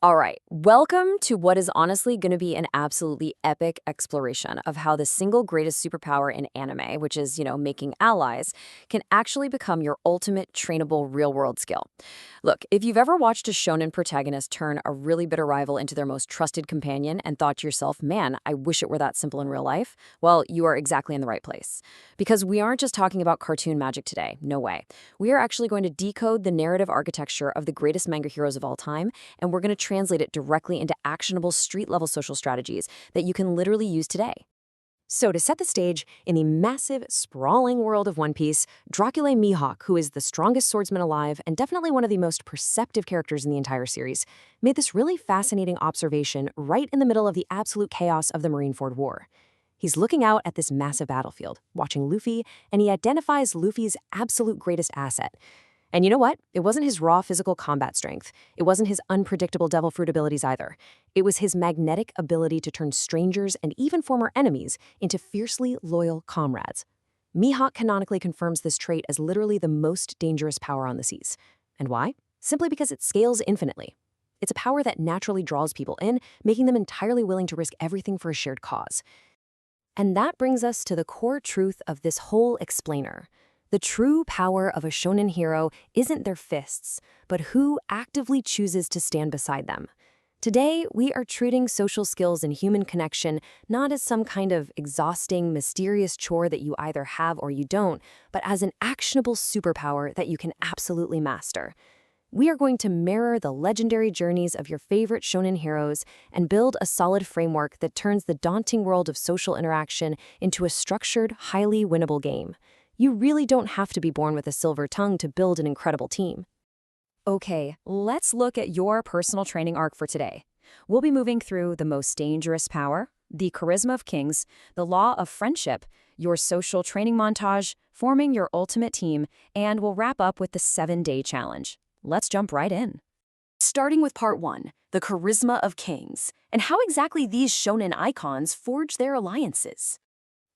All right, welcome to what is honestly going to be an absolutely epic exploration of how the single greatest superpower in anime, which is, making allies, can actually become your ultimate trainable real-world skill. Look, if you've ever watched a shonen protagonist turn a really bitter rival into their most trusted companion and thought to yourself, man, I wish it were that simple in real life, well, you are exactly in the right place. Because we aren't just talking about cartoon magic today, no way. We are actually going to decode the narrative architecture of the greatest manga heroes of all time, and we're going to translate it directly into actionable street-level social strategies that you can literally use today. So to set the stage, in the massive, sprawling world of One Piece, Dracula Mihawk, who is the strongest swordsman alive and definitely one of the most perceptive characters in the entire series, made this really fascinating observation right in the middle of the absolute chaos of the Marineford War. He's looking out at this massive battlefield, watching Luffy, and he identifies Luffy's absolute greatest asset. And you know what? It wasn't his raw physical combat strength. It wasn't his unpredictable devil fruit abilities either. It was his magnetic ability to turn strangers and even former enemies into fiercely loyal comrades. Mihawk canonically confirms this trait as literally the most dangerous power on the seas. And why? Simply because it scales infinitely. It's a power that naturally draws people in, making them entirely willing to risk everything for a shared cause. And that brings us to the core truth of this whole explainer. The true power of a shonen hero isn't their fists, but who actively chooses to stand beside them. Today, we are treating social skills and human connection not as some kind of exhausting, mysterious chore that you either have or you don't, but as an actionable superpower that you can absolutely master. We are going to mirror the legendary journeys of your favorite shonen heroes and build a solid framework that turns the daunting world of social interaction into a structured, highly winnable game. You really don't have to be born with a silver tongue to build an incredible team. Okay, let's look at your personal training arc for today. We'll be moving through the most dangerous power, the charisma of kings, the law of friendship, your social training montage, forming your ultimate team, and we'll wrap up with the 7-day challenge. Let's jump right in. Starting with part 1, the charisma of kings, and how exactly these shonen icons forge their alliances.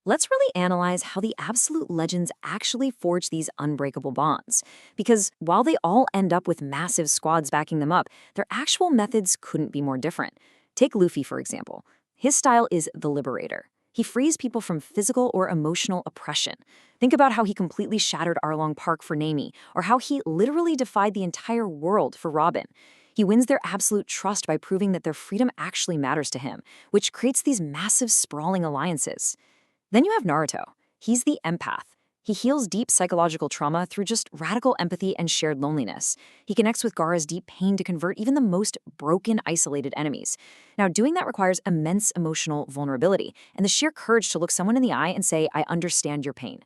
Let's really analyze how the absolute legends actually forge these unbreakable bonds. Because while they all end up with massive squads backing them up, their actual methods couldn't be more different. Take Luffy, for example. His style is the liberator. He frees people from physical or emotional oppression. Think about how he completely shattered Arlong Park for Nami, or how he literally defied the entire world for Robin. He wins their absolute trust by proving that their freedom actually matters to him, which creates these massive, sprawling alliances. Then you have Naruto. He's the empath. He heals deep psychological trauma through just radical empathy and shared loneliness. He connects with Gaara's deep pain to convert even the most broken, isolated enemies. Now, doing that requires immense emotional vulnerability and the sheer courage to look someone in the eye and say, I understand your pain.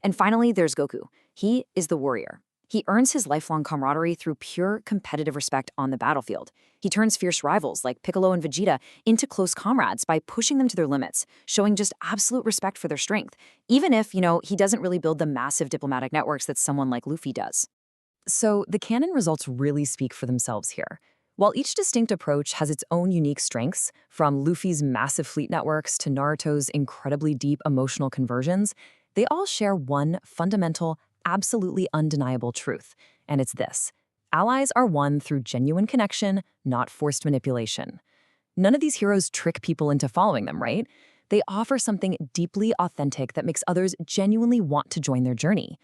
And finally, there's Goku. He is the warrior. He earns his lifelong camaraderie through pure competitive respect on the battlefield. He turns fierce rivals like Piccolo and Vegeta into close comrades by pushing them to their limits, showing just absolute respect for their strength, even if, he doesn't really build the massive diplomatic networks that someone like Luffy does. So the canon results really speak for themselves here. While each distinct approach has its own unique strengths, from Luffy's massive fleet networks to Naruto's incredibly deep emotional conversions, they all share one fundamental, absolutely undeniable truth, and it's this. Allies are won through genuine connection, not forced manipulation. None of these heroes trick people into following them, right? They offer something deeply authentic that makes others genuinely want to join their journey.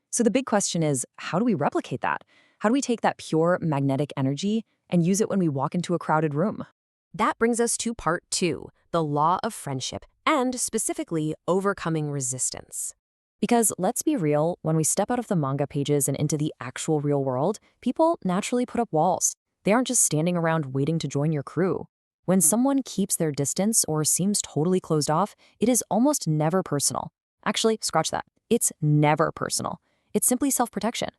So the big question is, how do we replicate that? How do we take that pure magnetic energy and use it when we walk into a crowded room? That brings us to part 2, the law of friendship, and specifically, overcoming resistance. Because let's be real, when we step out of the manga pages and into the actual real world, people naturally put up walls. They aren't just standing around waiting to join your crew. When someone keeps their distance or seems totally closed off, it is almost never personal. Actually, scratch that. It's never personal. It's simply self-protection.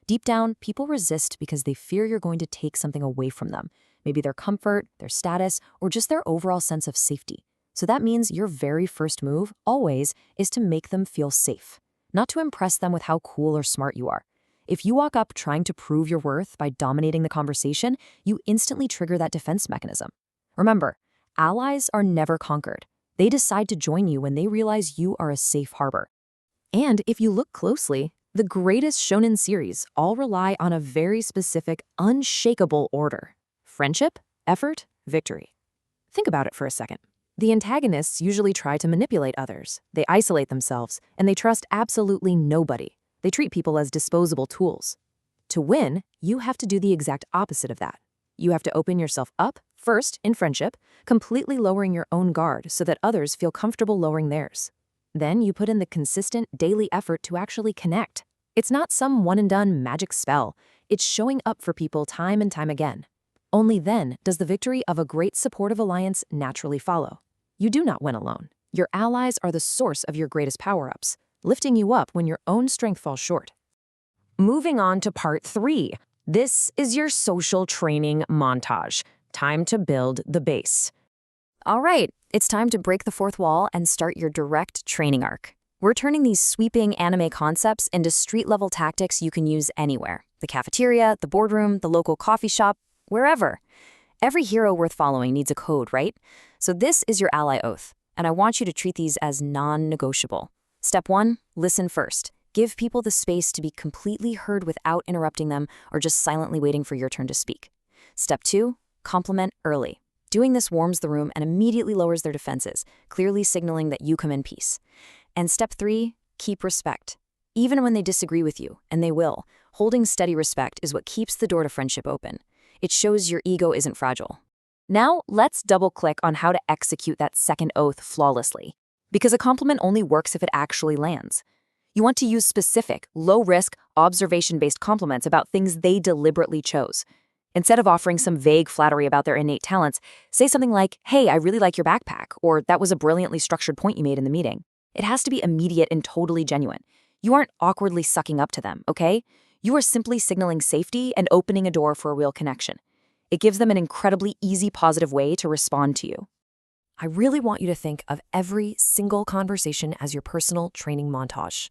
Deep down, people resist because they fear you're going to take something away from them. Maybe their comfort, their status, or just their overall sense of safety. So that means your very first move, always, is to make them feel safe, not to impress them with how cool or smart you are. If you walk up trying to prove your worth by dominating the conversation, you instantly trigger that defense mechanism. Remember, allies are never conquered. They decide to join you when they realize you are a safe harbor. And if you look closely, the greatest shonen series all rely on a very specific, unshakable order: friendship, Effort, victory. Think about it for a second. The antagonists usually try to manipulate others. They isolate themselves, and they trust absolutely nobody. They treat people as disposable tools. To win, you have to do the exact opposite of that. You have to open yourself up, first, in friendship, completely lowering your own guard so that others feel comfortable lowering theirs. Then you put in the consistent, daily effort to actually connect. It's not some one-and-done magic spell. It's showing up for people time and time again. Only then does the victory of a great supportive alliance naturally follow. You do not win alone. Your allies are the source of your greatest power-ups, lifting you up when your own strength falls short. Moving on to part 3. This is your social training montage. Time to build the base. All right, it's time to break the fourth wall and start your direct training arc. We're turning these sweeping anime concepts into street-level tactics you can use anywhere. The cafeteria, the boardroom, the local coffee shop, wherever. Every hero worth following needs a code, right? So this is your ally oath, and I want you to treat these as non-negotiable. Step 1, listen first. Give people the space to be completely heard without interrupting them or just silently waiting for your turn to speak. Step 2, compliment early. Doing this warms the room and immediately lowers their defenses, clearly signaling that you come in peace. And step 3, keep respect. Even when they disagree with you, and they will, holding steady respect is what keeps the door to friendship open. It shows your ego isn't fragile. Now, let's double-click on how to execute that second oath flawlessly. Because a compliment only works if it actually lands. You want to use specific, low-risk, observation-based compliments about things they deliberately chose. Instead of offering some vague flattery about their innate talents, say something like, "Hey, I really like your backpack," or "That was a brilliantly structured point you made in the meeting." It has to be immediate and totally genuine. You aren't awkwardly sucking up to them, okay? You are simply signaling safety and opening a door for a real connection. It gives them an incredibly easy, positive way to respond to you. I really want you to think of every single conversation as your personal training montage.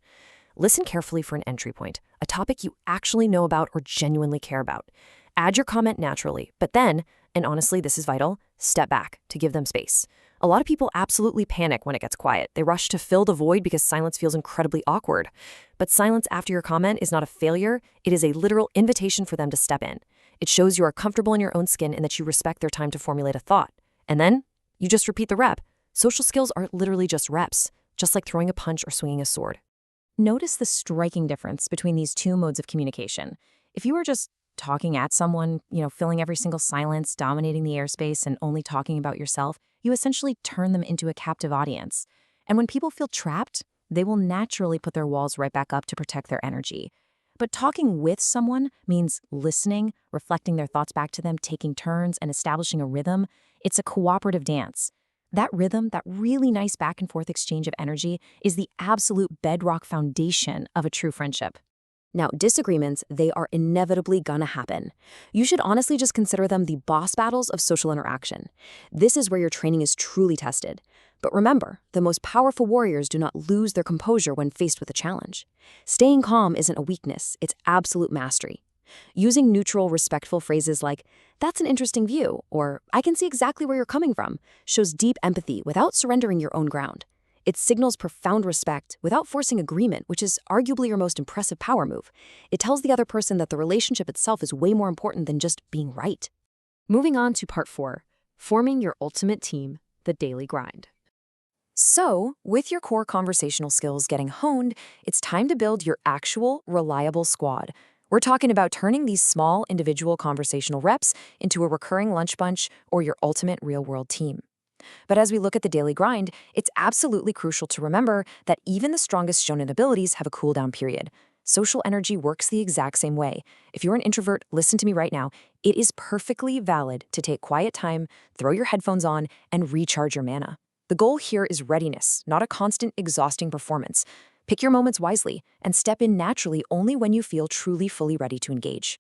Listen carefully for an entry point, a topic you actually know about or genuinely care about. Add your comment naturally, but then, and honestly this is vital, step back to give them space. A lot of people absolutely panic when it gets quiet. They rush to fill the void because silence feels incredibly awkward. But silence after your comment is not a failure, it is a literal invitation for them to step in. It shows you are comfortable in your own skin and that you respect their time to formulate a thought. And then, you just repeat the rep. Social skills are literally just reps, just like throwing a punch or swinging a sword. Notice the striking difference between these two modes of communication. If you were just talking at someone, filling every single silence, dominating the airspace, and only talking about yourself, you essentially turn them into a captive audience. And when people feel trapped, they will naturally put their walls right back up to protect their energy. But talking with someone means listening, reflecting their thoughts back to them, taking turns, and establishing a rhythm. It's a cooperative dance. That rhythm, that really nice back and forth exchange of energy, is the absolute bedrock foundation of a true friendship. Now, disagreements, they are inevitably gonna happen. You should honestly just consider them the boss battles of social interaction. This is where your training is truly tested. But remember, the most powerful warriors do not lose their composure when faced with a challenge. Staying calm isn't a weakness, it's absolute mastery. Using neutral, respectful phrases like, "That's an interesting view," or "I can see exactly where you're coming from," shows deep empathy without surrendering your own ground. It signals profound respect without forcing agreement, which is arguably your most impressive power move. It tells the other person that the relationship itself is way more important than just being right. Moving on to part 4, forming your ultimate team, the daily grind. So, with your core conversational skills getting honed, it's time to build your actual, reliable squad. We're talking about turning these small, individual conversational reps into a recurring lunch bunch or your ultimate real-world team. But as we look at the daily grind, it's absolutely crucial to remember that even the strongest shonen abilities have a cooldown period. Social energy works the exact same way. If you're an introvert, listen to me right now. It is perfectly valid to take quiet time, throw your headphones on, and recharge your mana. The goal here is readiness, not a constant, exhausting performance. Pick your moments wisely and step in naturally only when you feel truly fully ready to engage.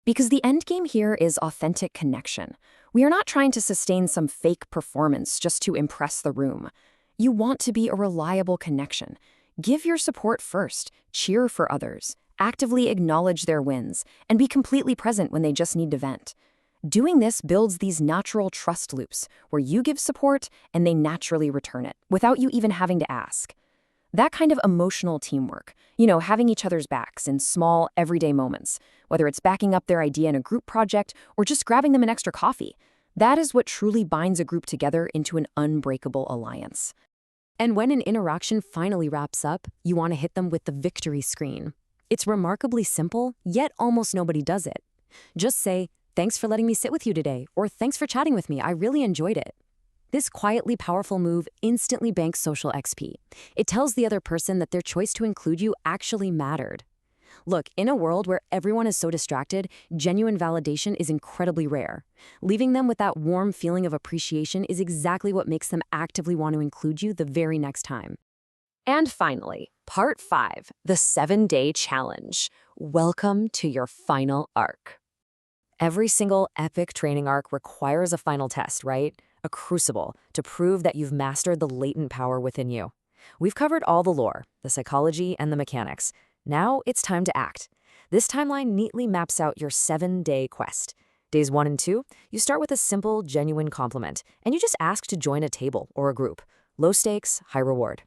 Because the end game here is authentic connection. We are not trying to sustain some fake performance just to impress the room. You want to be a reliable connection. Give your support first, cheer for others, actively acknowledge their wins, and be completely present when they just need to vent. Doing this builds these natural trust loops where you give support and they naturally return it without you even having to ask. That kind of emotional teamwork, having each other's backs in small, everyday moments, whether it's backing up their idea in a group project or just grabbing them an extra coffee, That is what truly binds a group together into an unbreakable alliance. And when an interaction finally wraps up, you want to hit them with the victory screen. It's remarkably simple, yet almost nobody does it. Just say, "Thanks for letting me sit with you today," or "Thanks for chatting with me, I really enjoyed it." This quietly powerful move instantly banks social XP. It tells the other person that their choice to include you actually mattered. Look, in a world where everyone is so distracted, genuine validation is incredibly rare. Leaving them with that warm feeling of appreciation is exactly what makes them actively want to include you the very next time. And finally, Part 5, the 7-Day Challenge. Welcome to your final arc. Every single epic training arc requires a final test, right? A crucible to prove that you've mastered the latent power within you. We've covered all the lore, the psychology, and the mechanics. Now it's time to act. This timeline neatly maps out your 7-day quest. Days 1 and 2, you start with a simple, genuine compliment, and you just ask to join a table or a group. Low stakes, high reward.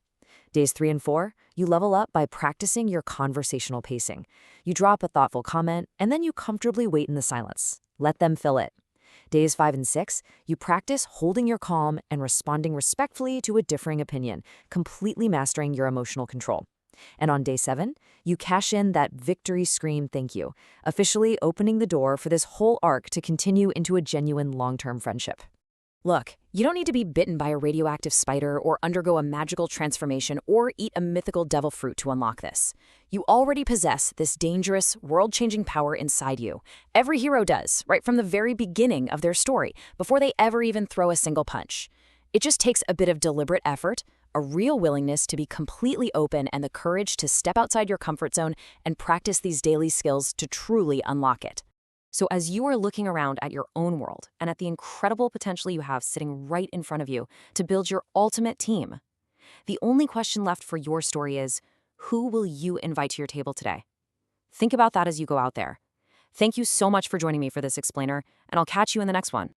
Days 3 and 4, you level up by practicing your conversational pacing. You drop a thoughtful comment, and then you comfortably wait in the silence. Let them fill it. Days 5 and 6, you practice holding your calm and responding respectfully to a differing opinion, completely mastering your emotional control. And on day 7, you cash in that victory scream thank you, officially opening the door for this whole arc to continue into a genuine long-term friendship. Look, you don't need to be bitten by a radioactive spider or undergo a magical transformation or eat a mythical devil fruit to unlock this. You already possess this dangerous, world-changing power inside you. Every hero does, right from the very beginning of their story, before they ever even throw a single punch. It just takes a bit of deliberate effort, a real willingness to be completely open, and the courage to step outside your comfort zone and practice these daily skills to truly unlock it. So as you are looking around at your own world and at the incredible potential you have sitting right in front of you to build your ultimate team, the only question left for your story is, who will you invite to your table today? Think about that as you go out there. Thank you so much for joining me for this explainer, and I'll catch you in the next one.